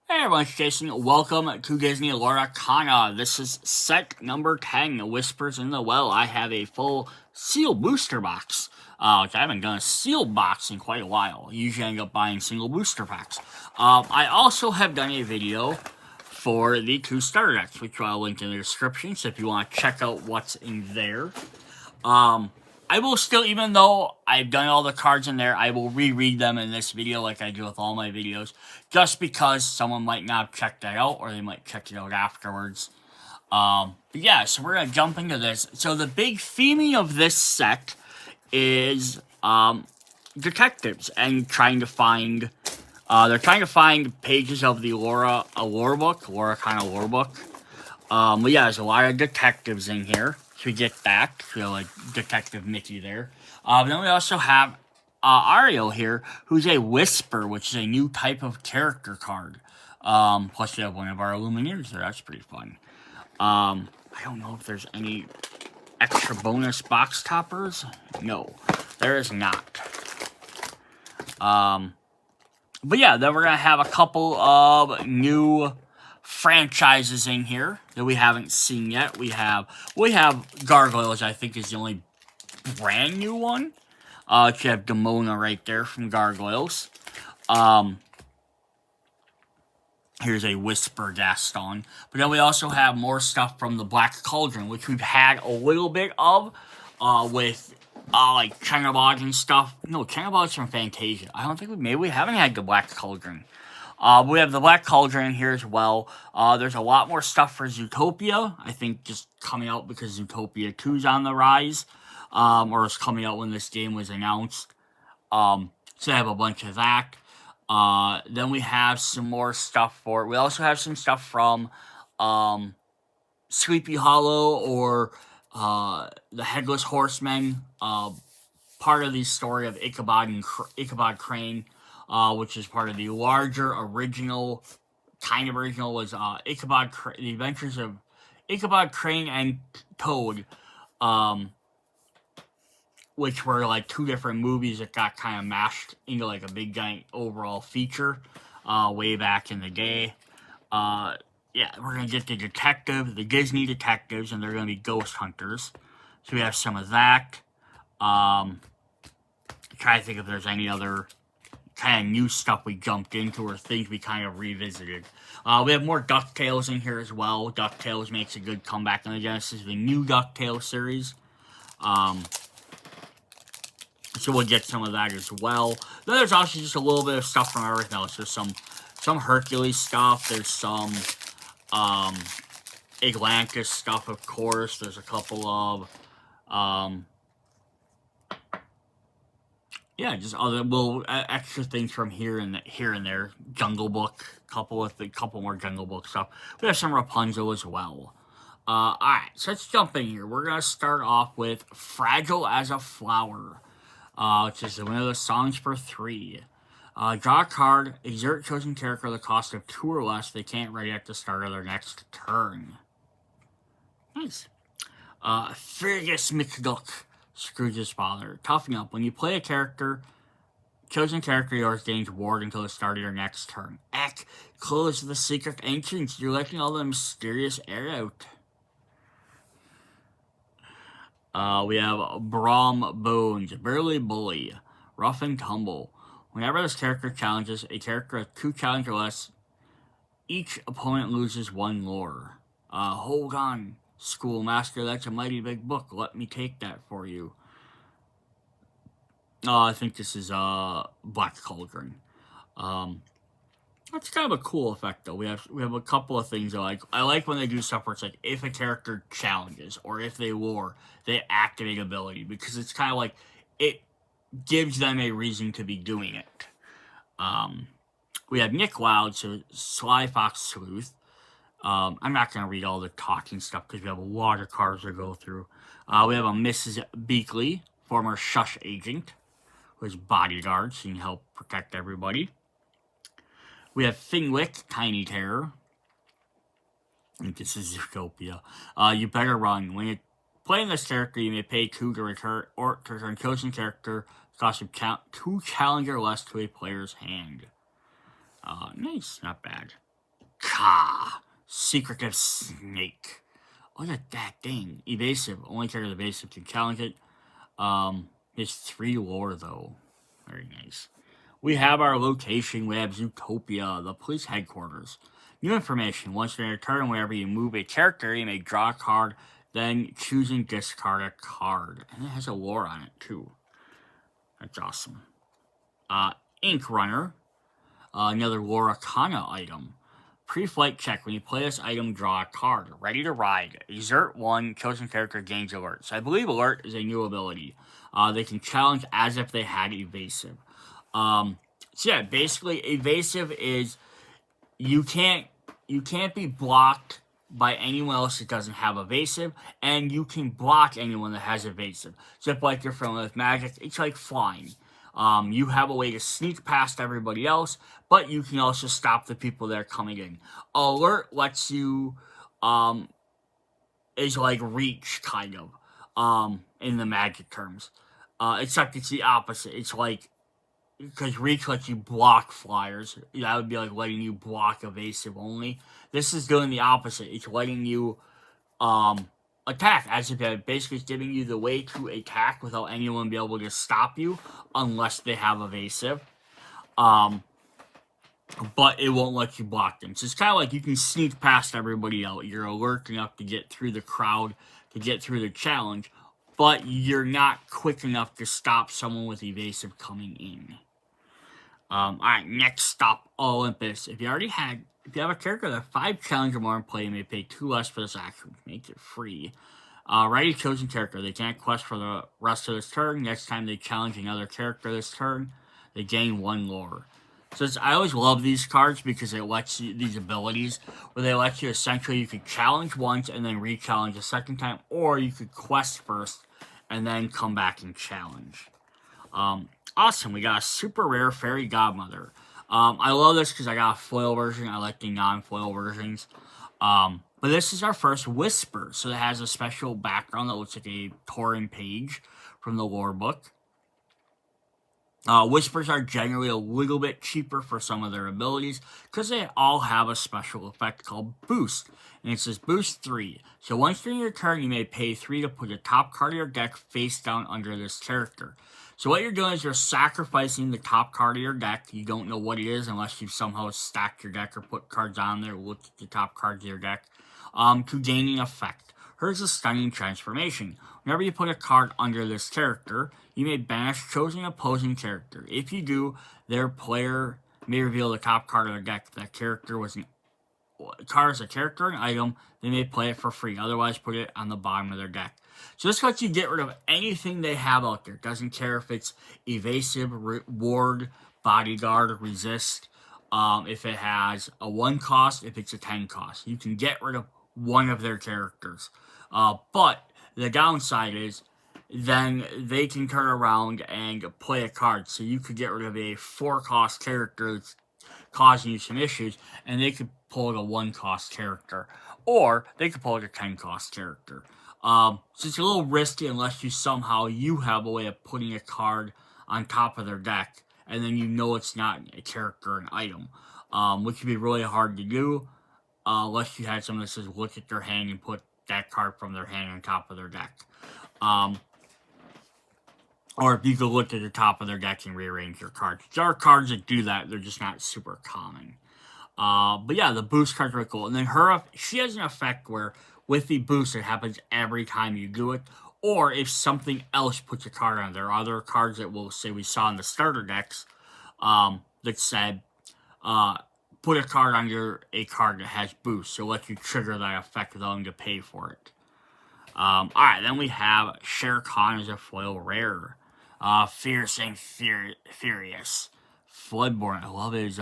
Hey everyone, it's Jason. Welcome to Disney Lorcana. This is set number 10, Whispers in the Well. I have a full sealed booster box. Which I haven't done a sealed box in quite a while. Usually I end up buying single booster packs. I also have done a video for the 2 starter decks, which I'll link in the description, so if you want to check out what's in there. I will still, even though I've done all the cards in there, I will reread them in this video like I do with all my videos, just because someone might not have checked that out, or they might check it out afterwards. But yeah, so we're going to jump into this. So the big theming of this set is, detectives, and trying to find, they're trying to find pages of the Lorcana lore book. But yeah, there's a lot of detectives in here. So we get that, so like Detective Mickey there. Then we also have Ariel here, who's a Whisper, which is a new type of character card. Plus we have one of our Illumineers there. That's pretty fun. I don't know if there's any extra bonus box toppers. No, there is not. But yeah, then we're gonna have a couple of new franchises in here that we haven't seen yet. We have Gargoyles, I think, is the only brand new one. You have Demona right there from Gargoyles. Here's a Whisper Gaston. But then we also have more stuff from the Black Cauldron, which we've had a little bit of with like Checkerboard and stuff. No, Checkerboard's from Fantasia. I don't think we haven't had the Black Cauldron. We have the Black Cauldron here as well. There's a lot more stuff for Zootopia. I think just coming out because Zootopia 2's on the rise. Or it's coming out when this game was announced. So I have a bunch of that. Then we have some more stuff for... We also have some stuff from Sleepy Hollow or the Headless Horseman. Part of the story of Ichabod Crane. Which is part of the larger original was The Adventures of Ichabod Crane and Toad, which were like 2 different movies that got kind of mashed into like a big giant overall feature way back in the day. Yeah, we're going to get the Disney detectives, and they're going to be ghost hunters. So we have some of that. Try to think if there's any other kind of new stuff we jumped into or things we kind of revisited. We have more DuckTales in here as well. DuckTales makes a good comeback in the Genesis, the new DuckTales series. So we'll get some of that as well. Then there's also just a little bit of stuff from everything else. There's some Hercules stuff. There's some Atlantis stuff, of course. There's a couple of yeah, just other little extra things from here and there. Jungle Book, couple more Jungle Book stuff. We have some Rapunzel as well. Alright, so let's jump in here. We're going to start off with Fragile as a Flower, which is one of the songs for 3. Draw a card, exert chosen character at the cost of 2 or less they can't ready at the start of their next turn. Nice. Fergus McDuck, Scrooge's father. Toughen up. When you play a chosen character yours gains ward until the start of your next turn. Close the secret entrance. You're letting all the mysterious air out. We have Brom Bones, Burly Bully, Rough and Tumble. Whenever this character challenges a character with 2 challenge or less, each opponent loses 1 lore. Hold on, Schoolmaster, that's a mighty big book. Let me take that for you. I think this is Black Cauldron. That's kind of a cool effect, though. We have a couple of things I like when they do stuff where it's like if a character challenges or if they lore, they activate ability, because it's kind of like it gives them a reason to be doing it. We have Nick Wilde, so Sly Fox Sleuth. I'm not going to read all the talking stuff because we have a lot of cards to go through. We have a Mrs. Beakley, former Shush agent, who is bodyguard, so you can help protect everybody. We have Fingwick, Tiny Terror. I think this is Zootopia. You better run. When you playing this character, you may pay 2 to return chosen character, cost of 2 challenge or less to a player's hand. Nice, not bad. Ka. Secretive Snake. Look at that thing. Evasive. Only character evasive can challenge it. It's 3 lore, though. Very nice. We have our location. We have Zootopia, the police headquarters. New information. Once in your turn, whenever you move a character, you may draw a card, then choose and discard a card. And it has a lore on it, too. That's awesome. Ink Runner. Another Lorcana item. Pre-flight check. When you play this item, draw a card. Ready to ride. Exert 1. Chosen character gains alert. So I believe alert is a new ability. They can challenge as if they had evasive. So yeah, basically evasive is you can't be blocked by anyone else that doesn't have evasive, and you can block anyone that has evasive. Just like you're familiar with magic, it's like flying. You have a way to sneak past everybody else, but you can also stop the people that are coming in. Alert lets you, is like reach, kind of, in the magic terms. Except it's the opposite. It's like, because reach lets you block flyers. That would be like letting you block evasive only. This is doing the opposite. It's letting you, attack, as if it basically is giving you the way to attack without anyone be able to stop you, unless they have evasive. But it won't let you block them. So it's kind of like you can sneak past everybody else. You're alert enough to get through the crowd, to get through the challenge, but you're not quick enough to stop someone with evasive coming in. Alright, next stop, Olympus. If you have a character that 5 challenge or more in play, you may pay 2 less for this action. Make it free. Write a chosen character. They can't quest for the rest of this turn. Next time they challenge another character this turn, they gain 1 lore. So I always love these cards because it lets you, these abilities, where they let you essentially, you could challenge once and then re-challenge a second time, or you could quest first and then come back and challenge. Awesome, we got a super rare Fairy Godmother. I love this because I got a foil version. I like the non-foil versions. But this is our first Whisper. So it has a special background that looks like a Tauren page from the lore book. Whispers are generally a little bit cheaper for some of their abilities because they all have a special effect called Boost. And it says Boost 3. So once during your turn, you may pay 3 to put the top card of your deck face down under this character. So what you're doing is you're sacrificing the top card of your deck. You don't know what it is unless you've somehow stacked your deck or put cards on there, looked at the top cards of your deck, to gain an effect. Here's a stunning transformation. Whenever you put a card under this character, you may banish chosen opposing character. If you do, their player may reveal the top card of their deck. If that character was card is a character or an item, they may play it for free. Otherwise, put it on the bottom of their deck. So this lets you get rid of anything they have out there. Doesn't care if it's evasive, ward, bodyguard, resist. If it has a 1 cost, if it's a 10 cost. You can get rid of one of their characters. But the downside is then they can turn around and play a card. So you could get rid of a 4-cost character that's causing you some issues, and they could pull a 1-cost character. Or they could pull a 10-cost character. So it's a little risky unless you have a way of putting a card on top of their deck, and then you know it's not a character or an item. Which would be really hard to do, unless you had someone that says look at their hand and put that card from their hand on top of their deck. Or if you could look at the top of their deck and rearrange your cards. There are cards that do that, they're just not super common. But yeah, the boost card's really cool. And then she has an effect where with the boost, it happens every time you do it. Or if something else puts a card on. There are other cards that we'll say we saw in the starter decks that said put a card under a card that has boost. So let you trigger that effect without having to pay for it. Alright, then we have Shere Khan as a foil rare. Fierce and Furious. Floodborn. I love his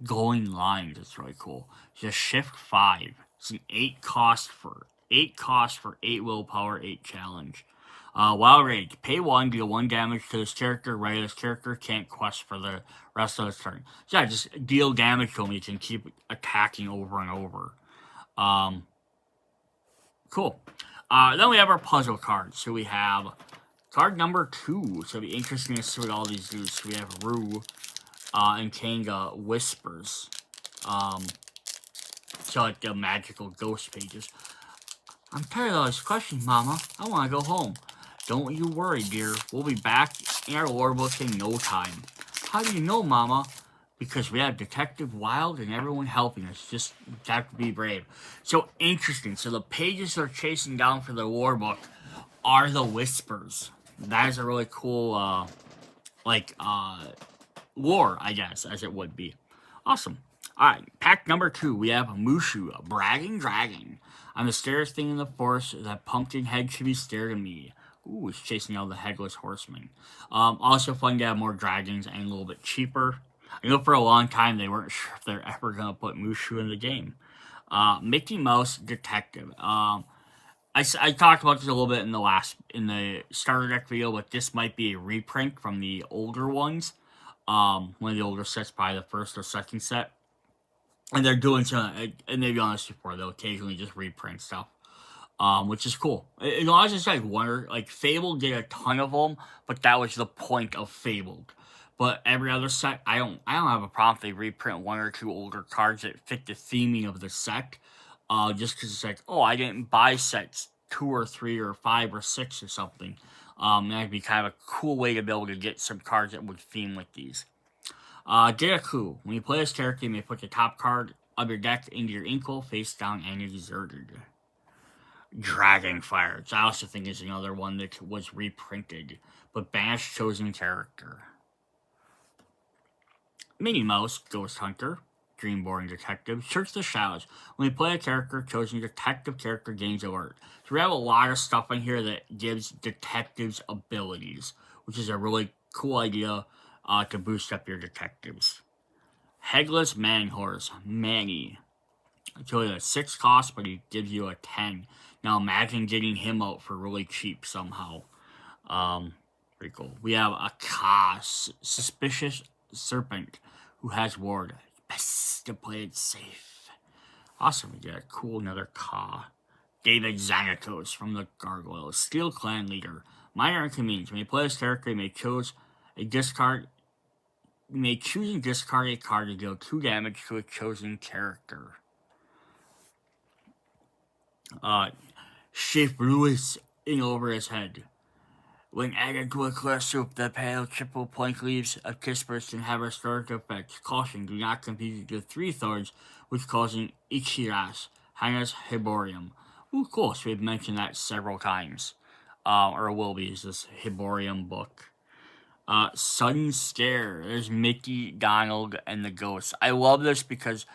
glowing lines. It's really cool. He's a shift 5. It's an 8 cost for 8 willpower, 8 challenge. Wild Rage. Pay 1, deal 1 damage to this character. Right, this character can't quest for the rest of his turn. So yeah, just deal damage to him. You can keep attacking over and over. Cool. Then we have our puzzle cards. So we have card number 2. So it'll be interesting to see what all these do. So we have Rue and Kanga Whispers. to like the magical ghost pages. I'm tired of all these questions, Mama. I want to go home. Don't you worry, dear. We'll be back in our lore book in no time. How do you know, Mama? Because we have Detective Wilde and everyone helping us. Just have to be brave. So interesting. So the pages they're chasing down for the lore book are the Whispers. That is a really cool, lore, I guess, as it would be. Awesome. Alright, pack number 2. We have Mushu, a bragging dragon. I'm the scariest thing in the forest. That pumpkin head should be scared of me. Ooh, it's chasing out the headless horseman. Also fun to have more dragons and a little bit cheaper. I know for a long time they weren't sure if they're ever going to put Mushu in the game. Mickey Mouse Detective. I talked about this a little bit in the starter deck video, but this might be a reprint from the older ones. One of the older sets, probably the first or second set. And they're doing some, and they've done this before, they'll occasionally just reprint stuff. Which is cool. You know, I was just like wonder, like Fable did a ton of them, but that was the point of Fabled. But every other set, I don't have a problem if they reprint 1 or 2 older cards that fit the theming of the set. Just because it's like, oh, I didn't buy sets 2 or 3 or 5 or 6 or something. That'd be kind of a cool way to be able to get some cards that would theme with these. Data clue. When you play this character, you may put the top card of your deck into your inkwell face down and exerted. Dragonfire. Which I also think is another one that was reprinted. But banish chosen character. Minnie Mouse, Ghost Hunter, Dreamborn Detective, Search the Shadows. When you play a character, chosen detective character gains alert. So we have a lot of stuff in here that gives detectives abilities, which is a really cool idea to boost up your detectives. Headless Man Horse, Manny. It's only a 6 cost, but he gives you a 10. Now imagine getting him out for really cheap somehow. Pretty cool. We have a Ka, Suspicious Serpent, who has ward. Best to play it safe. Awesome, we get a cool another Ka. David Xanatos from the Gargoyles, Steel Clan Leader. Minor inconvenience. When you play this character, you may choose and discard a card to deal 2 damage to a chosen character. Shape Lewis in over his head. When added to a clear soup, the pale triple point leaves of Kispers can have restorative effects. Caution, do not compete with 3 thorns, which causing Ichiras, Hana's Hiborium. Ooh, cool, so we've mentioned that several times. Or will be, is this Hiborium book. Sudden Scare. There's Mickey, Donald, and the Ghosts. I love this because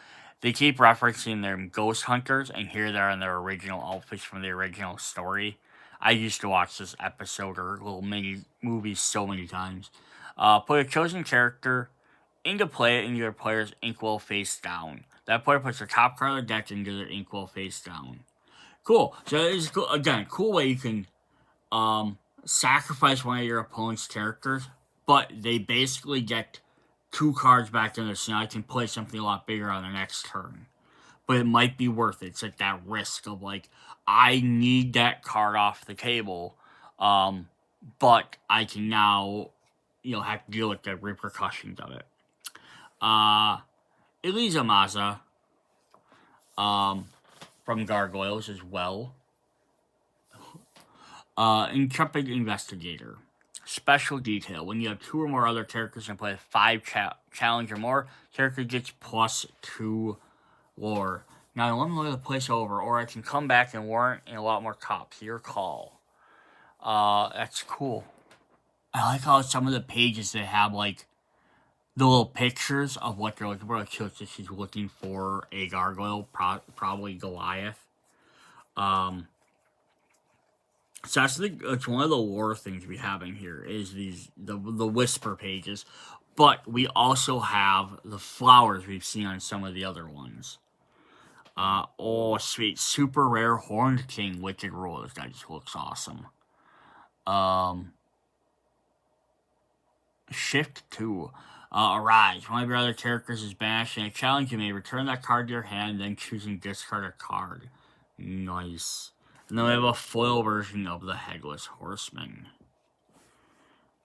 they keep referencing their ghost hunters, and here they're in their original outfits from the original story. I used to watch this episode or little mini movies so many times. Put a chosen character into play into your player's inkwell face down. That player puts the top card of the deck into their inkwell face down. Cool. So it is cool. Again, cool way you can sacrifice one of your opponent's characters, but they basically get 2 cards back in there, so now I can play something a lot bigger on the next turn. But it might be worth it. It's like that risk of like, I need that card off the table, but I can now, have to deal with the repercussions of it. Elisa Maza, from Gargoyles as well. Intrepid Investigator. Special detail. When you have 2 or more other characters and play 5 challenge or more, character gets +2 lore. Now, let me look the place over, or I can come back and warrant in a lot more cops. Your call. That's cool. I like how some of the pages they have, like, the little pictures of what they're looking for. Like, she's looking for a gargoyle, probably Goliath. So that's one of the lore things we have in here is the whisper pages, but we also have the flowers we've seen on some of the other ones. Oh sweet, super rare Horned King Wicked Rose. That just looks awesome. Shift 2. Arise. One of your other characters is banished in a challenge. You may return that card to your hand, then choosing discard a card. Nice. And then we have a foil version of the Headless Horseman.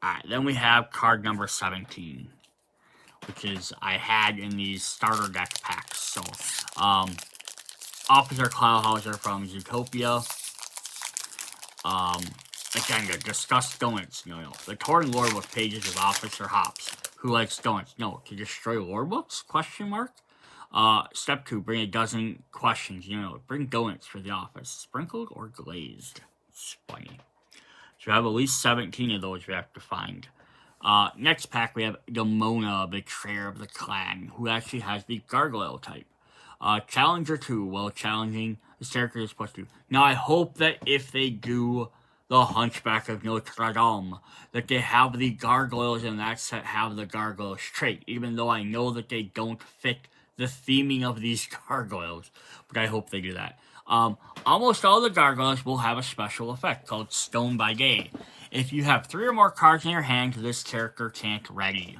Alright, then we have card number 17, which is I had in these starter deck packs. So, Officer Cloudhauser from Zootopia. Again, the discussed donuts. No. The torn lore book pages of Officer Hops. Who likes donuts? No. To destroy lore books? Question mark. Step 2, bring a dozen questions. Bring donuts for the office. Sprinkled or glazed? It's funny. So we have at least 17 of those we have to find. Next pack, we have Demona, Betrayer of the Clan, who actually has the Gargoyle type. Challenger 2, well, challenging this character is supposed to. Now, I hope that if they do the Hunchback of Notre Dame, that they have the Gargoyles in that set have the Gargoyles trait, even though I know that they don't fit the theming of these Gargoyles, but I hope they do that. Almost all the Gargoyles will have a special effect called Stone by Day. If you have 3 or more cards in your hand, this character can't ready.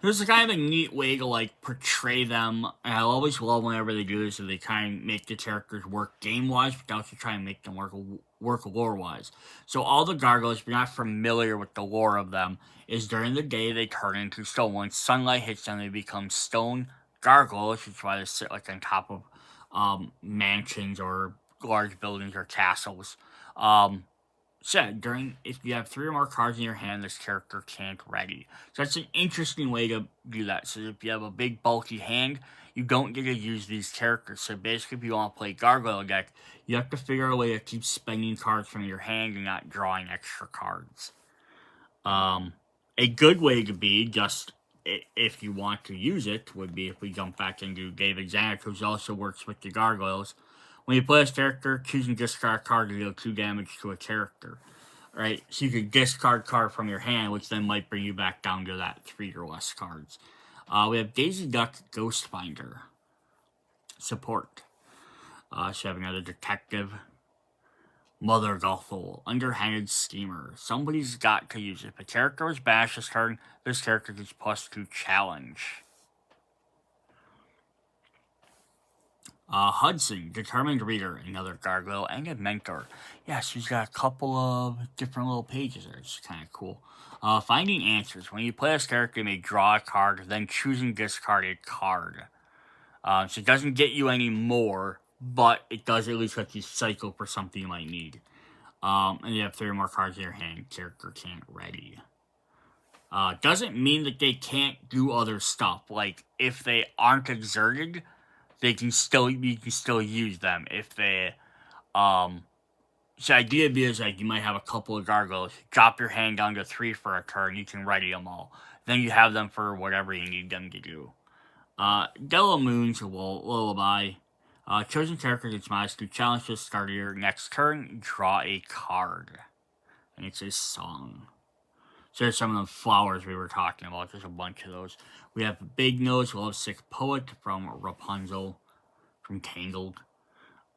There's a kind of a neat way to, portray them, and I always love whenever they do this, so they kind of make the characters work game-wise, but also try and make them work lore-wise. So all the Gargoyles, if you're not familiar with the lore of them, is during the day they turn into stone. When sunlight hits them, they become stone gargoyles, which is why they sit, on top of mansions or large buildings or castles. If you have 3 or more cards in your hand, this character can't ready. So that's an interesting way to do that. So if you have a big bulky hand, you don't get to use these characters. So basically, if you want to play Gargoyle deck, you have to figure out a way to keep spending cards from your hand and not drawing extra cards. A good way to be, just if you want to use it, would be if we jump back into David Zanuck, who also works with the Gargoyles. When you play this character, choose and discard a card to deal 2 damage to a character. Right? So you could discard card from your hand, which then might bring you back down to that 3 or less cards. We have Daisy Duck Ghostfinder. Support. So you have another detective. Mother Gothel. Underhanded schemer. Somebody's got to use it. If a character is bashed this turn, this character gets +2 challenge. Hudson, Determined Reader, another Gargoyle, and a Mentor. Yeah, she's got a couple of different little pages there. It's kind of cool. Finding Answers. When you play this character, you may draw a card, then choose and discard a card. So it doesn't get you any more, but it does at least let you cycle for something you might need. And you have 3 or more cards in your hand. Character can't ready. Doesn't mean that they can't do other stuff. If they aren't exerted, you can still use them. If they, so the idea is you might have a couple of Gargoyles, drop your hand down to 3 for a turn, you can ready them all. Then you have them for whatever you need them to do. Della Moon's Lullaby. Chosen character gets -2 challenge to the start of your next turn, draw a card. And it's a song. So there's some of the flowers we were talking about. There's a bunch of those. We have Big Nose, Lovesick Poet from Rapunzel, from Tangled.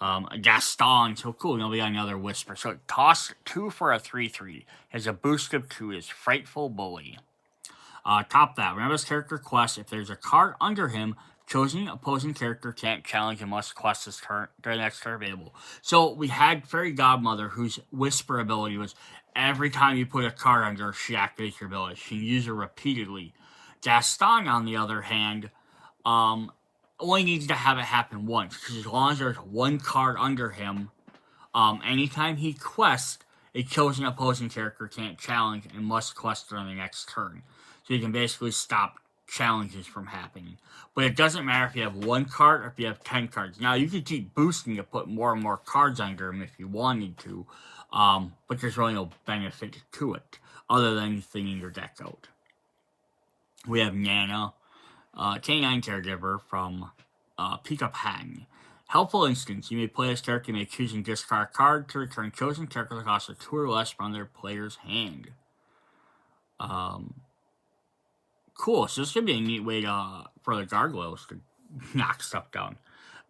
Gaston, so cool. Now we got another Whisper. So toss 2 for a 3/3. Has a boost of 2. Is Frightful Bully. Top that. Whenever this character quests, if there's a card under him, chosen opposing character can't challenge and must quest this turn during the next turn available. So we had Fairy Godmother, whose Whisper ability was every time you put a card under her, she activates your ability. She can use her repeatedly. Gaston, on the other hand, only needs to have it happen once. Because as long as there's 1 card under him, anytime he quests, a chosen opposing character can't challenge and must quest during the next turn. So you can basically stop challenges from happening. But it doesn't matter if you have 1 card or if you have 10 cards. Now, you could keep boosting to put more and more cards under him if you wanted to, but there's really no benefit to it, other than thinning your deck out. We have Nana, Canine Caregiver from Pika Pan. Helpful Instance. You may play this character, you may choose and discard a card to return chosen character that costs a 2 or less from their player's hand. Cool, so this could be a neat way for the Gargoyles to knock stuff down.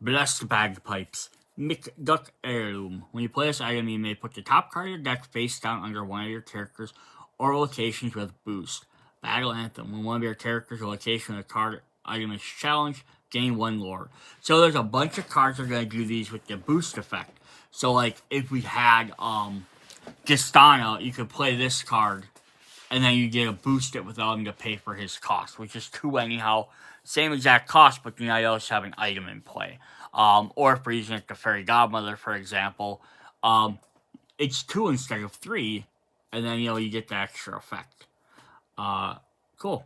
Blessed Bagpipes. McDuck Heirloom. When you play this item, you may put the top card of your deck face down under one of your characters or locations with boost. Battle Anthem. When one of your characters or location of the card item is challenged, gain 1 lore. So there's a bunch of cards that are going to do these with the boost effect. So if we had Gistana, you could play this card, and then you get a boost it without having to pay for his cost, which is 2 anyhow. Same exact cost, but you now you also have an item in play. Or if we're using like the Fairy Godmother, for example, it's 2 instead of 3, and then, you get the extra effect. Cool.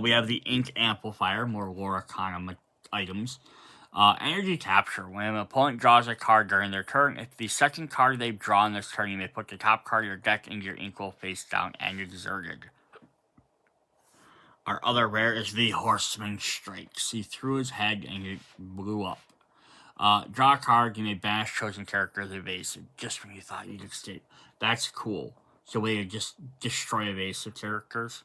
We have the Ink Amplifier, more Lorcana items. Energy Capture. When an opponent draws a card during their turn, if the second card they've drawn this turn, you may put the top card of your deck into your Inkwell face down and exerted. Our other rare is the Horseman Strikes. He threw his head and it blew up. Draw a card, you may banish chosen character as evasive, just when you thought you'd escape. That's cool. It's a way to just destroy evasive characters.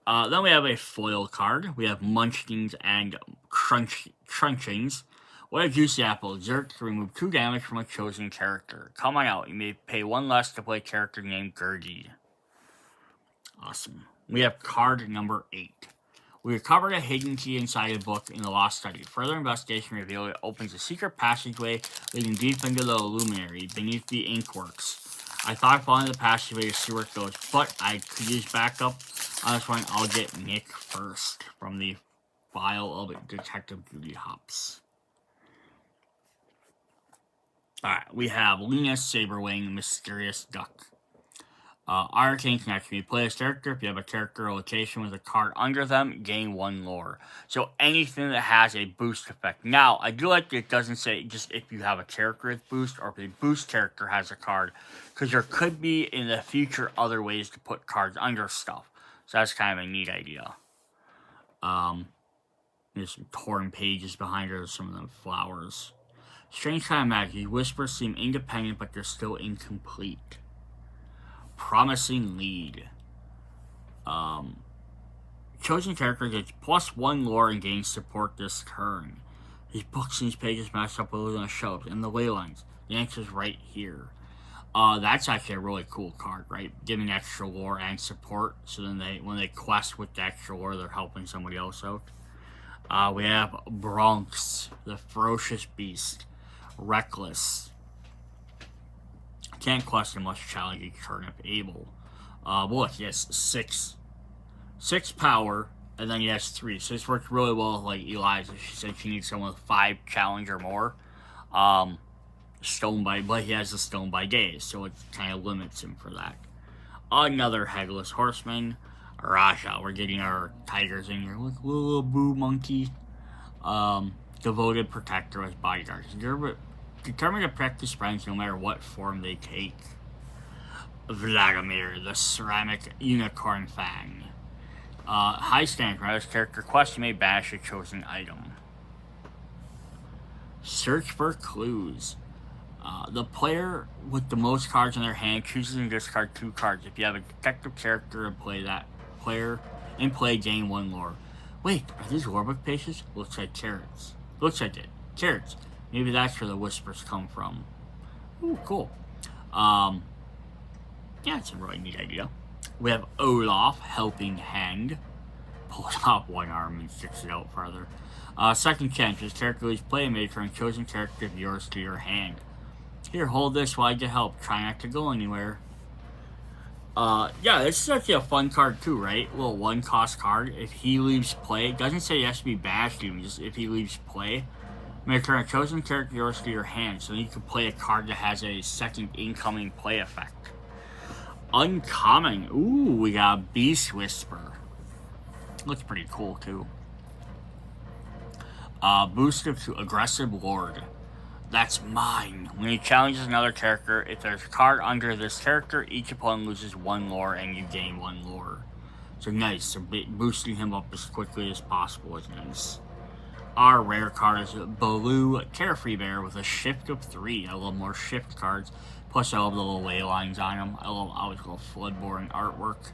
Then we have a foil card. We have Munchkins and Crunchings. What a Juicy Apple. Exert to remove 2 damage from a chosen character. Come on out. You may pay 1 less to play a character named Gertie. Awesome. We have card number 8. We recovered a hidden key inside a book in the Lost Study. Further investigation revealed it opens a secret passageway leading deep into the Illuminary beneath the Inkworks. I thought following the passageway to see where it goes, but I could use backup on this one. I'll get Nick first from the file of Detective Judy Hops. Alright, we have Lena Saberwing, Mysterious Duck. Arcane Connection. You play this character. If you have a character or location with a card under them, gain 1 lore. So anything that has a boost effect. Now, I do like that it doesn't say just if you have a character with boost or if a boost character has a card. Because there could be, in the future, other ways to put cards under stuff. So that's kind of a neat idea. There's some torn pages behind her. Some of them flowers. Strange kind of magic. Whispers seem independent, but they're still incomplete. Promising Lead. Chosen character gets +1 lore and gains support this turn. These books and these pages match up with the shelves and the ley lines. The answer's right here. That's actually a really cool card, right? Giving extra lore and support, so then when they quest with the extra lore, they're helping somebody else out. We have Bronx, the Ferocious Beast. Reckless. Can't quest unless challenge each turn if able. Look, he has 6 power, and then he has 3. So this works really well with, like, Eliza. She said she needs someone with 5 challenge or more. But he has the Stone by Days, so it kind of limits him for that. Another Headless Horseman. Raja. We're getting our tigers in here. Look, little boo monkey. Devoted Protector as bodyguard. Determined to protect his friends no matter what form they take. Vladimir, the Ceramic Unicorn Fang. High Stand. For this character quest, you may banish a chosen item. Search for clues. The player with the most cards in their hand chooses and discard 2 cards. If you have a detective character and play that player, gain 1 lore. Wait, are these lore book pages? Looks like carrots. Looks like it. Carrots. Maybe that's where the whispers come from. Ooh, cool. Yeah, it's a really neat idea. We have Olaf, Helping Hand. Pulls off 1 arm and sticks it out farther. Second chance. This character leaves play and may turn chosen character of yours to your hand. Here, hold this while I get help. Try not to go anywhere. Yeah, this is actually a fun card too, right? A little 1-cost card. If he leaves play, it doesn't say he has to be bashed even, just if he leaves play. May turn a chosen character yours to your hand, so you can play a card that has a second incoming play effect. Uncommon. Ooh, we got Beast Whisper. Looks pretty cool too. Boosted to Aggressive Lord. That's mine. When he challenges another character, if there's a card under this character, each opponent loses 1 lore and you gain 1 lore. So nice. So boosting him up as quickly as possible is nice. Our rare card is Baloo Carefree Bear with a shift of 3. I love more shift cards. Plus I love the little ley lines on them. I always love Floodborne artwork.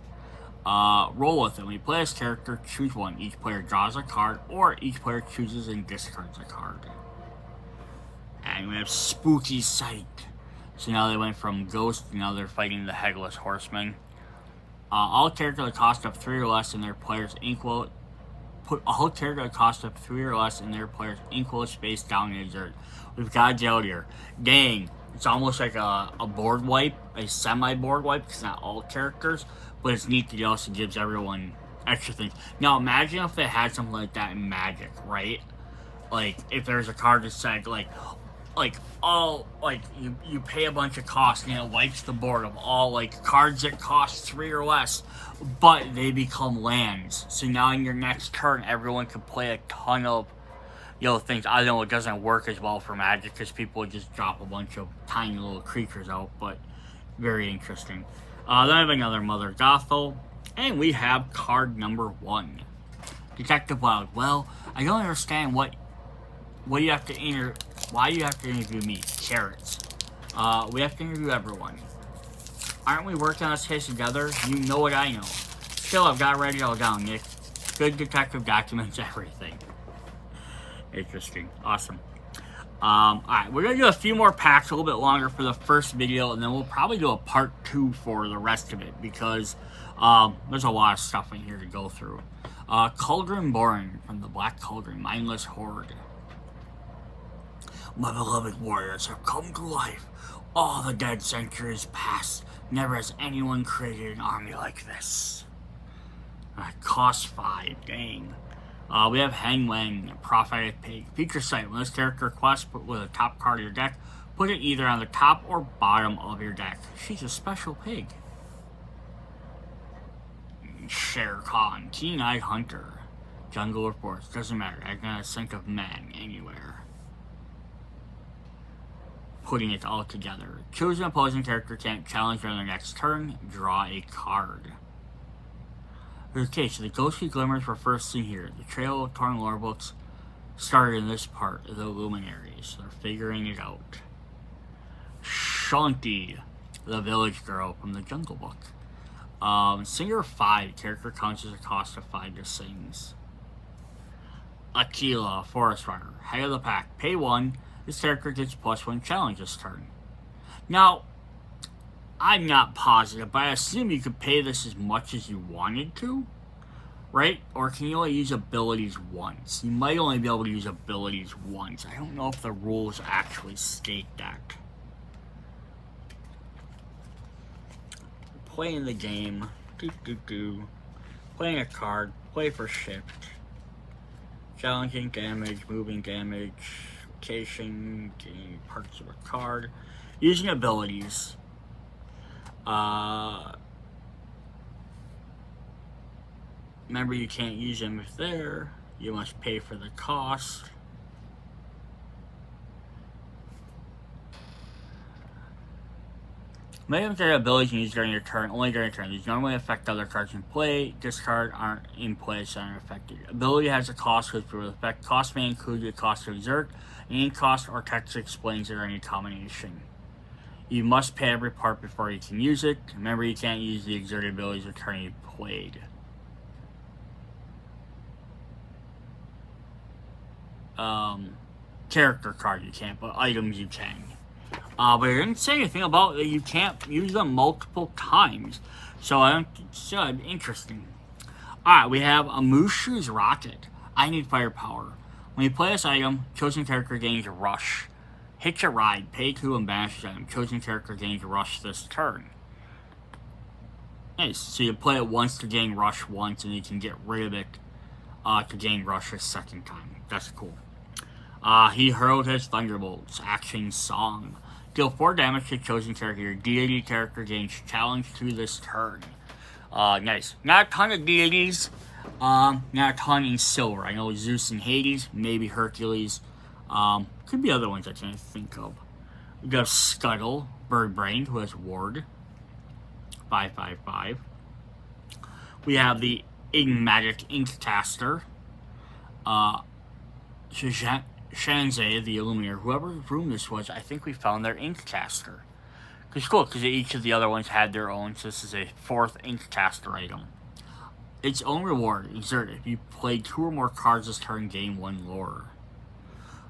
Roll with it. When you play this character, choose 1. Each player draws a card, or each player chooses and discards a card. And we have Spooky Sight. So now they went from Ghost, and now they're fighting the Headless Horseman. All characters that cost up 3 or less in their player's inkwell. Put all characters that cost up 3 or less in their player's inkwell space down and exert. We've got Jailed here. Dang. It's almost like a semi-board wipe, because not all characters, but it's neat that it also gives everyone extra things. Now imagine if they had something like that in Magic, right? Like if there's a card that said like all like you pay a bunch of cost and it wipes the board of all like cards that cost 3 or less, but they become lands. So now in your next turn, everyone can play a ton of things. I know it doesn't work as well for Magic because people just drop a bunch of tiny little creatures out, but very interesting. Then I have another Mother Gothel, and we have card number 1, Detective Wilde. Well, I don't understand what you have to why you have to interview me, carrots. We have to interview everyone. Aren't we working on this case together? You know what I know. Still, I've got it ready all down, Nick. Good detective documents everything. Interesting. Awesome. Alright, we're going to do a few more packs, a little bit longer for the first video, and then we'll probably do a part 2 for the rest of it, because there's a lot of stuff in here to go through. Cauldron Born from the Black Cauldron, Mindless Horde. My beloved warriors have come to life. All the dead centuries past. Never has anyone created an army like this. Cost 5, dang. We have Hang Wang, Prophetic Pig. Feature site. When this character requests, put with a top card of your deck, put it either on the top or bottom of your deck. She's a special pig. Shere Khan, Keen-Eyed Hunter. Jungle Reports. Doesn't matter. I can think of man anywhere. Putting it all together. Choose an opposing character can't challenge on their next turn. Draw a card. Okay, so the ghostly glimmers were first seen here. The trail of torn lore books started in this part of the Illumineers. They're figuring it out. Shanti, the village girl from the Jungle Book. Singer 5, character counts as a cost of 5 to sings. Aquila, Forest Runner, head of the pack. Pay 1. This character gets +1 challenge this turn. Now, I'm not positive, but I assume you could pay this as much as you wanted to, right? Or can you only use abilities once? You might only be able to use abilities once. I don't know if the rules actually state that. Playing the game. Playing a card. Play for shift. Challenging damage, moving damage, location, getting parts of a card. Using abilities. Remember, you can't use them if they're. You must pay for the cost. Many of their abilities you use during your turn, only during your turn. These normally affect other cards in play. Discard aren't in play, so aren't affected. Ability has a cost, which will affect. Cost may include the cost to exert. Any cost or text explains it or any combination. You must pay every part before you can use it. Remember, you can't use the exerted abilities of turn you played. Character card you can't, but items you can. But it didn't say anything about that you can't use them multiple times. So I don't. So interesting. Alright, we have a Mushu's Rocket. I need firepower. When you play this item, chosen character gains Rush. Hitch a Ride, pay 2 and banish them. Chosen character gains Rush this turn. Nice. So you play it once to gain Rush once, and you can get rid of it to gain Rush a second time. That's cool. He hurled his Thunderbolts. Action Song. Deal 4 damage to chosen character. Your deity character gains challenge to this turn. Nice. Not a ton of deities. Not a ton in silver. I know Zeus and Hades, maybe Hercules. Could be other ones I can't think of. We got Scuttle, Birdbrain, who has Ward. 5/5/5. We have the Enigmatic Inkcaster. Shanzai, the Illuminator. Whoever's room this was, I think we found their Inkcaster. It's cool, because each of the other ones had their own, so this is a 4th Inkcaster item. Its own reward, exert. If you play 2 or more cards this turn, gain 1 lore.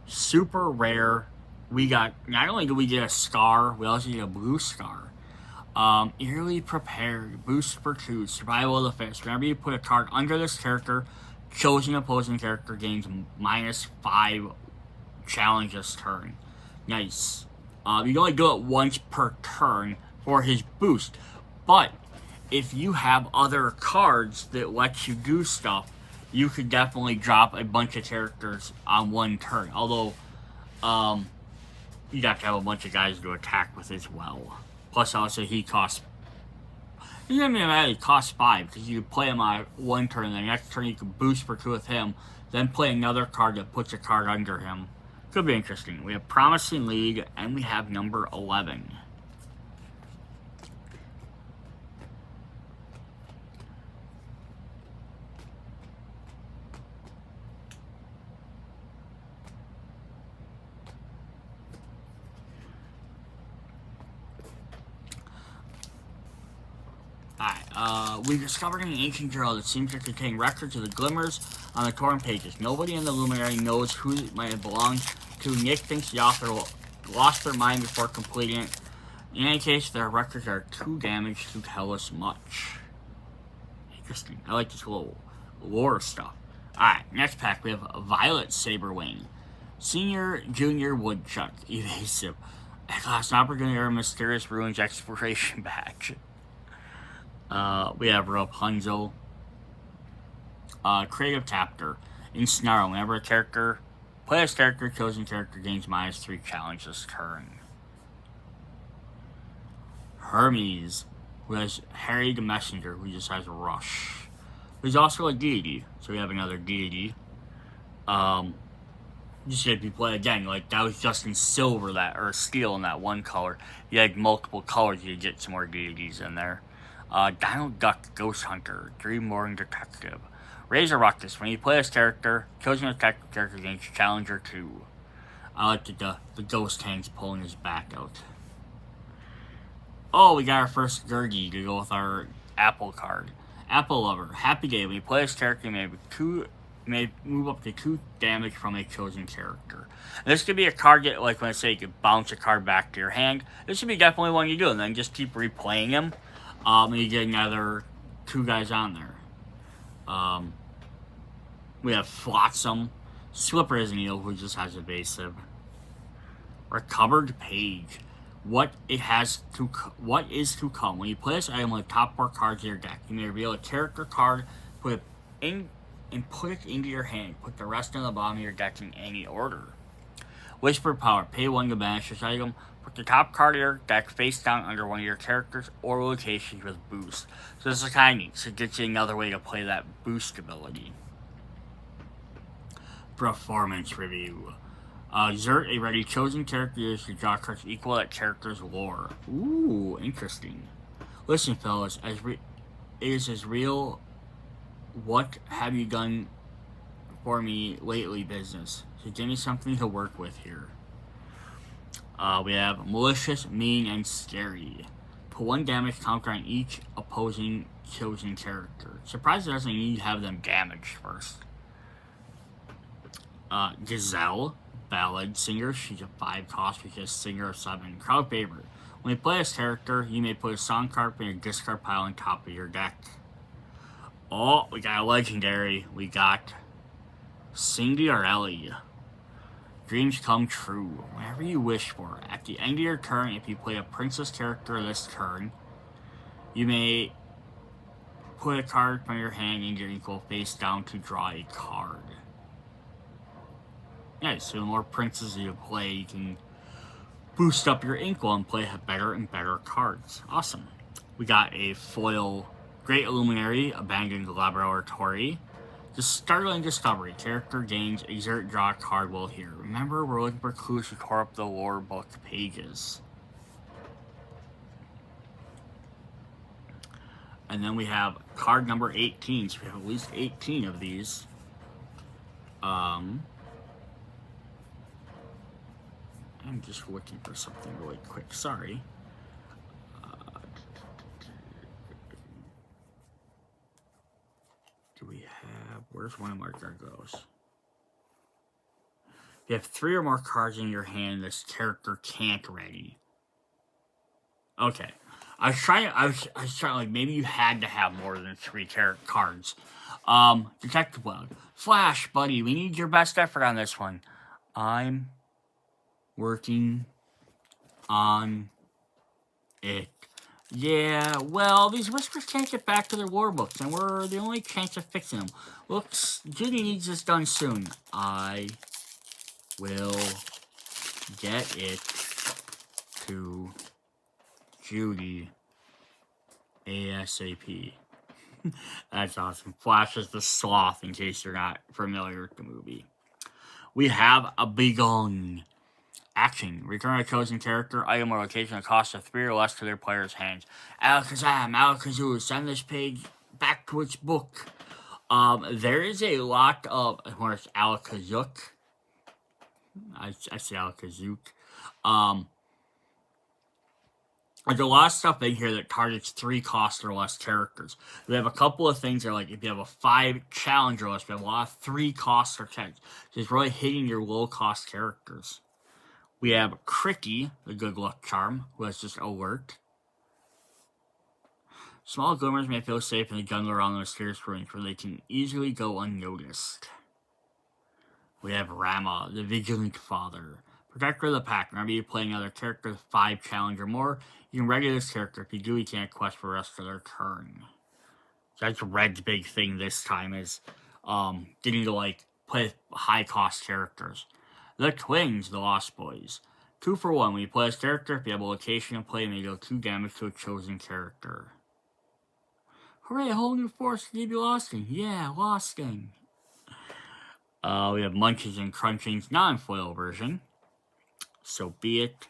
Super rare. We got, not only do we get a scar, we also get a blue scar. Eerily Prepared, boost for 2, survival of the fittest. Whenever you put a card under this character, chosen opposing character gains -5 challenge this turn. Nice. You can only do it once per turn for his boost, but if you have other cards that let you do stuff, you could definitely drop a bunch of characters on one turn. Although, you'd have to have a bunch of guys to attack with as well. Plus, also, he costs... He doesn't even really cost 5, because you play him on one turn, and the next turn you can boost for 2 with him, then play another card that puts a card under him. Could be interesting. We have Promising League, and we have number 11. We discovered an ancient journal that seems to contain records of the glimmers on the torn pages. Nobody in the Luminary knows who it might have belonged to. Nick thinks the author lost their mind before completing it. In any case, their records are too damaged to tell us much. Interesting. I like this little lore stuff. Alright, next pack we have Violet Saberwing. Senior, Junior, Woodchuck. Evasive. At last, an opportunity to earn Mysterious Ruins Exploration Badge. We have Rapunzel. Creative Chapter. Ensnarl. Whenever a character, player's character, chosen character gains -3 challenge this turn. Hermes, who has Harry the Messenger, who just has Rush. He's also a deity, so we have another deity. Just if you play again, like that was just in silver, that or steel in that one color. You had multiple colors, you get some more deities in there. Donald Duck, Ghost Hunter, Dream-Warring Detective. Razor Ruckus, when you play this character, chosen detective character gains Challenger 2. I like the ghost hands pulling his back out. Oh, we got our first Gurgi to go with our Apple card. Apple Lover, Happy Day, when you play this character, you may move up to 2 damage from a chosen character. And this could be a card that, like when I say you could bounce a card back to your hand, this should be definitely one you do, and then just keep replaying him. And you get another 2 guys on there. We have Flotsam, Slipper is an eel who just has evasive. Recovered Page. What is to come. When you play this item with the top 4 cards of your deck, you may reveal a character card, put it into your hand. Put the rest in the bottom of your deck in any order. Whisper Power. Pay 1 to banish this item. Put the top card of your deck face down under one of your characters or locations with boost. So this is kind of neat. So it gets you another way to play that boost ability. Performance Review. Exert a ready chosen character used to draw cards equal that character's lore. Ooh, interesting. Listen, fellas, it is as real. What have you done for me lately, business? So give me something to work with here. We have Malicious, Mean, and Scary. Put 1 damage counter on each opposing chosen character. Surprised it doesn't need to have them damaged first. Gazelle, Ballad Singer. She's a 5 cost because Singer of 7. Crowd favorite. When you play this character, you may put a song card in your discard pile on top of your deck. Oh, we got a legendary. We got Cindy or Ellie. Dreams come true. Whatever you wish for. At the end of your turn, if you play a princess character this turn, you may put a card from your hand in your equal face down to draw a card. Yeah, so the more princesses you play, you can boost up your Inkwell and play better and better cards. Awesome. We got a foil Great Illuminary, Abandoned Laboratory. The Startling Discovery. Character gains exert draw a card while here. Remember, we're looking for clues to tore up the lore book pages. And then we have card number 18. So we have at least 18 of these. I'm just looking for something really quick. Sorry. Do we have... Where's one of my Gargoyles? If you have 3 or more cards in your hand, this character can't ready. Okay. I was trying, like, maybe you had to have more than 3 cards. Detective Wilde. Flash, buddy, we need your best effort on this one. I'm working on it. Yeah, well, these whispers can't get back to their war books, and we're the only chance of fixing them. Looks, Judy needs this done soon. I will get it to Judy ASAP. That's awesome. Flash is the sloth, in case you're not familiar with the movie. We have a Begone. Action. Return a chosen character, item, or location that costs a 3 or less to their player's hands. Alakazam, Alakazoo, send this page back to its book. There is a lot of, or it's Alakazook. I say Alakazook. There's a lot of stuff in here that targets 3 cost or less characters. We have a couple of things that are like, if you have a 5 challenger list, we have a lot of 3 cost or characters. So it's really hitting your low cost characters. We have Cricky, the good luck charm, who has just alert. Small glimmers may feel safe in the jungle around the mysterious ruins, where they can easily go unnoticed. We have Rama, the vigilant father. Protector of the pack. Whenever you play another character with 5 challenge or more, you can ready this character. If you do, you can't quest for the rest of their turn. So that's Red's big thing this time, is getting to like play high cost characters. The Twins, the Lost Boys. 2 for 1. When you play this character, if you have a location to play, you may deal 2 damage to a chosen character. Hooray, a whole new force to give you Losting. Yeah, Losting. We have Munches and Crunchings non-foil version. So be it.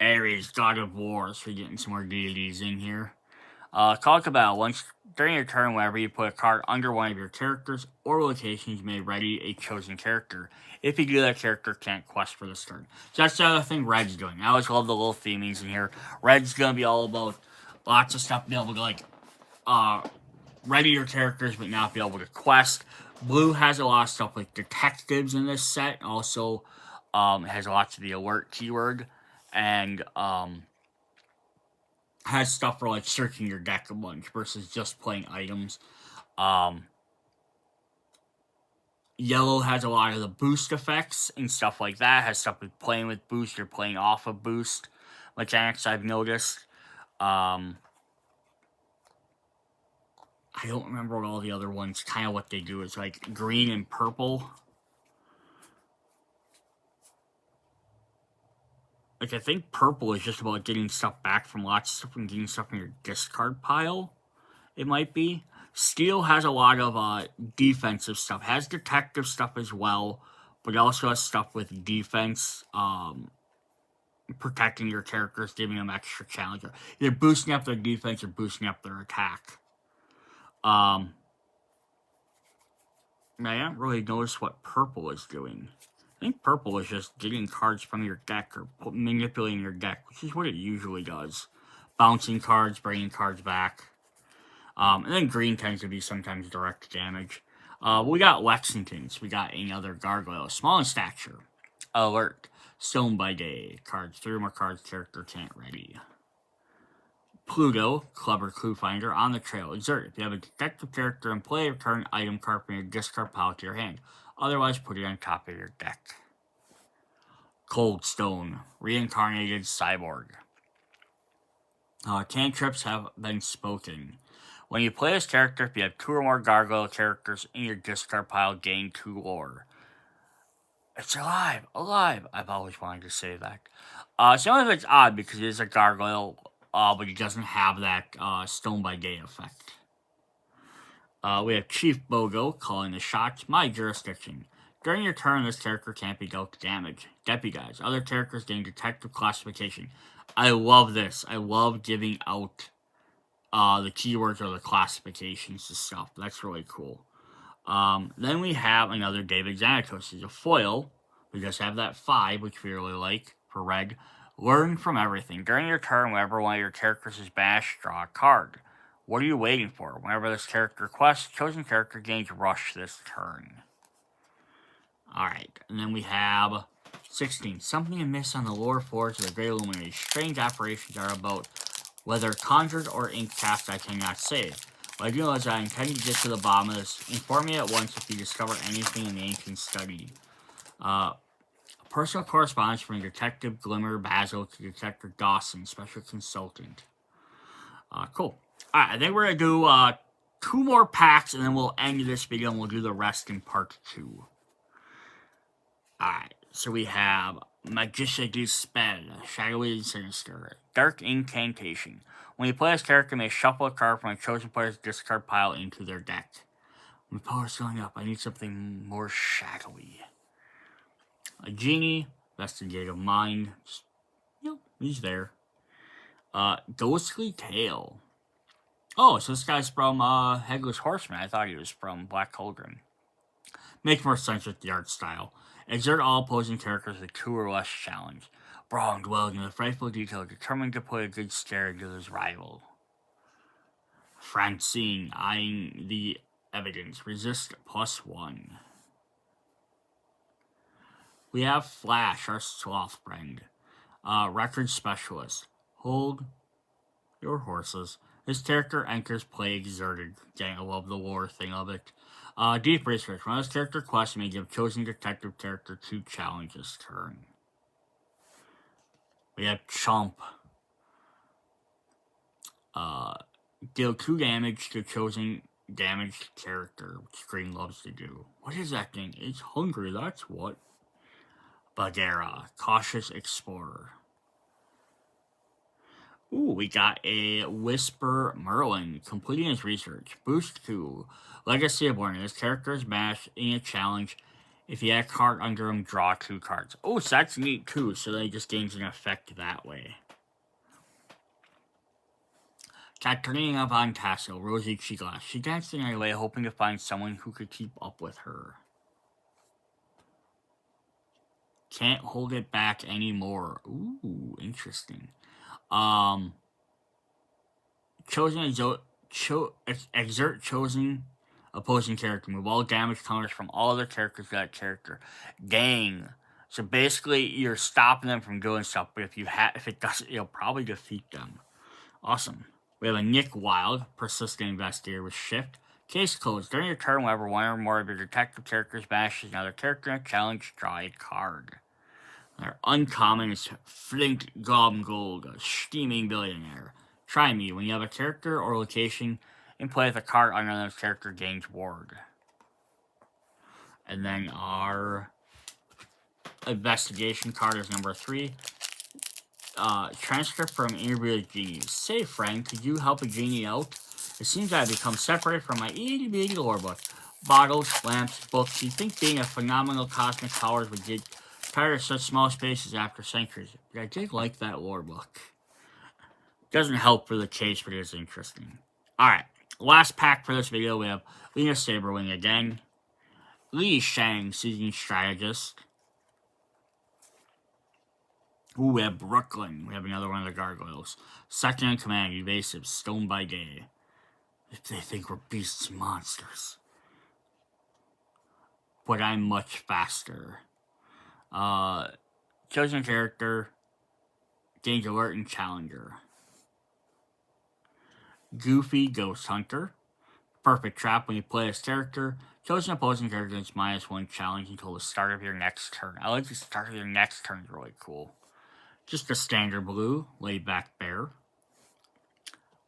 Ares, God of War, so we're getting some more deities in here. Call to battle. Once during your turn, whenever you put a card under one of your characters or locations, you may ready a chosen character. If you do, that character can't quest for this turn. So that's the other thing Red's doing. I always love the little themings in here. Red's gonna be all about lots of stuff, be able to like ready your characters but not be able to quest. Blue has a lot of stuff like detectives in this set. Also, has lots of the alert keyword, and has stuff for like searching your deck a bunch versus just playing items. Yellow has a lot of the boost effects and stuff like that. Has stuff with playing with boost or playing off of boost mechanics, I've noticed. I don't remember what all the other ones, kind of what they do. It's like green and purple. Like, I think purple is just about getting stuff back from lots of stuff and getting stuff in your discard pile. It might be. Steel has a lot of defensive stuff. Has detective stuff as well, but it also has stuff with defense, protecting your characters, giving them extra challenge. Either boosting up their defense or boosting up their attack. I haven't really noticed what purple is doing. I think purple is just getting cards from your deck or manipulating your deck, which is what it usually does. Bouncing cards, bringing cards back. And then green tends to be sometimes direct damage. We got Lexingtons. We got another Gargoyle. Small in stature. Alert. Stone by day. Cards. 3 or more cards character can't ready. Pluto, clever clue finder, on the trail. Exert. If you have a detective character in play, return an item card from your discard pile to your hand. Otherwise, put it on top of your deck. Cold Stone, reincarnated cyborg. Cantrips have been spoken. When you play this character, if you have 2 or more gargoyle characters in your discard pile, gain 2 lore. It's alive, alive. I've always wanted to say that. Some of it's odd because it is a gargoyle, but it doesn't have that Stone by Day effect. We have Chief Bogo calling the shots. My jurisdiction. During your turn, this character can't be dealt damage. Deputize. Other characters gain detective classification. I love this. I love giving out the keywords or the classifications to stuff. That's really cool. Then we have another David Xanatos. He's a foil. We just have that 5, which we really like for red. Learn from everything. During your turn, whenever one of your characters is banished, draw a card. What are you waiting for? Whenever this character quests, chosen character gains rush this turn. Alright, and then we have 16. Something amiss on the lower floors of the Great Illuminers. Strange operations are about. Whether conjured or ink cast, I cannot say. What I do know is I intend to get to the bottom of this. Inform me at once if you discover anything in the ancient study. Personal correspondence from Detective Glimmer Basil to Detective Dawson, Special Consultant. Cool. Alright, I think we're going to do 2 more packs, and then we'll end this video, and we'll do the rest in part 2. Alright, so we have Magician Dispel, Shadowy and Sinister, Dark Incantation. When you play this character, you may shuffle a card from a chosen player's discard pile into their deck. My power's going up. I need something more shadowy. A Genie, Investigative Mind. Just, he's there. Ghostly Tale. Oh, so this guy's from Headless Horseman. I thought he was from Black Cauldron. Makes more sense with the art style. Exert all opposing characters with 2 or less challenge. Brawn dwelling in the frightful detail, determined to put a good scare into his rival. Francine, eyeing the evidence. Resist +1. We have Flash, our sloth friend. Record specialist. Hold your horses. This character enters play exerted. Dang, I love the lore thing of it. Deep research. When this character quests, you may give chosen detective character 2 challenges turn. We have Chomp. Deal 2 damage to chosen damaged character, which Green loves to do. What is that thing? It's hungry, that's what. Bagheera, Cautious Explorer. Ooh, we got a Whisper Merlin, completing his research. Boost 2, Legacy of Warning. This character is mashed in a challenge. If you have a card under him, draw 2 cards. Oh, so that's neat too, so they just gains an effect that way. Katrina Von Tassel, Rosie Chiglass. She danced in her way, hoping to find someone who could keep up with her. Can't hold it back anymore. Ooh, interesting. Exert chosen opposing character. Move all damage counters from all other characters to that character. Dang. So basically, you're stopping them from doing stuff, but if it doesn't, you'll probably defeat them. Awesome. We have a Nick Wilde, Persistent Investigator with Shift. Case closed. During your turn, whenever one or more of your detective characters bashes another character in a challenge, draw a card. Our uncommon is Flint Gold, a steaming billionaire. Try me. When you have a character or location in play with a card under another character, gains ward. And then our investigation card is number 3. Transcript from Interview with Genies. Say, Frank, could you help a genie out? It seems I have become separated from my itty-bitty lore book. Bottles, lamps, books. You'd think being a phenomenal cosmic powers would get tired of such small spaces after centuries. But I did like that lore book. Doesn't help for the chase, but it is interesting. Alright, last pack for this video, we have Lena Saberwing again. Li Shang, Seasoned Strategist. Ooh, we have Brooklyn. We have another one of the Gargoyles. Second in Command, Evasive, Stone by Day. If they think we're beasts and monsters. But I'm much faster. Chosen character, Danger Alert and Challenger. Goofy Ghost Hunter. Perfect Trap. When you play this character, chosen opposing character gets -1 challenge until the start of your next turn. I like the start of your next turn, is really cool. Just a standard blue, Laid Back Bear.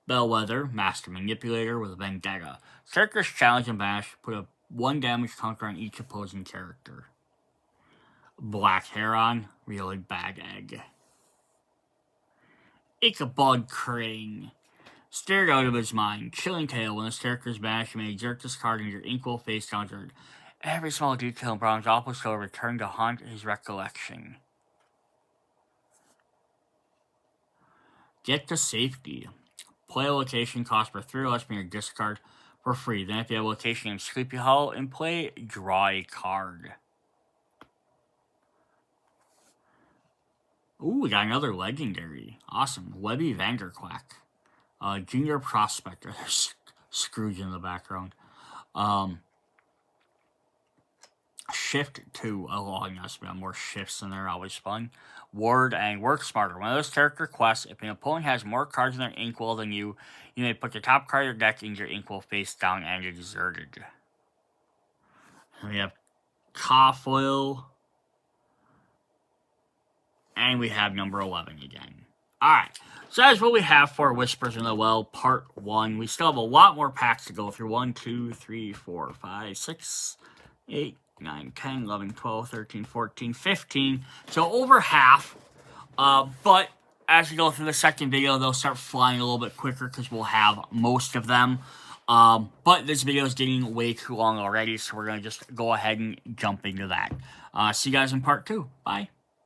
Bellwether, Master Manipulator with Vendetta. Characters challenge and bash, put a 1 damage counter on each opposing character. Black Heron, Really Bad Egg. Ichabod Crane. Stared out of his mind. Chilling Tale. When this character is banished, you may exert this card in your equal face counter. Every small detail in Brown's awful show return to haunt his recollection. Get to Safety. Play a location cost for 3 or less from your discard for free. Then if you have a location in Sleepy Hollow in play, draw a card. Ooh, we got another legendary. Awesome. Webby Vanderquack. Junior Prospector. There's Scrooge in the background. Shift 2 allowing us to have more shifts in there, always fun. Ward and Work Smarter. One of those character quests, if an opponent has more cards in their inkwell than you, you may put the top card of your deck in your inkwell face down and deserted. And we have Cawfoil. And we have number 11 again. Alright, so that's what we have for Whispers in the Well, Part 1. We still have a lot more packs to go through. 1, 2, 3, 4, 5, 6, 8, 9, 10, 11, 12, 13, 14, 15. So over half. But as we go through the second video, they'll start flying a little bit quicker because we'll have most of them. But this video is getting way too long already, so we're going to just go ahead and jump into that. See you guys in Part 2. Bye.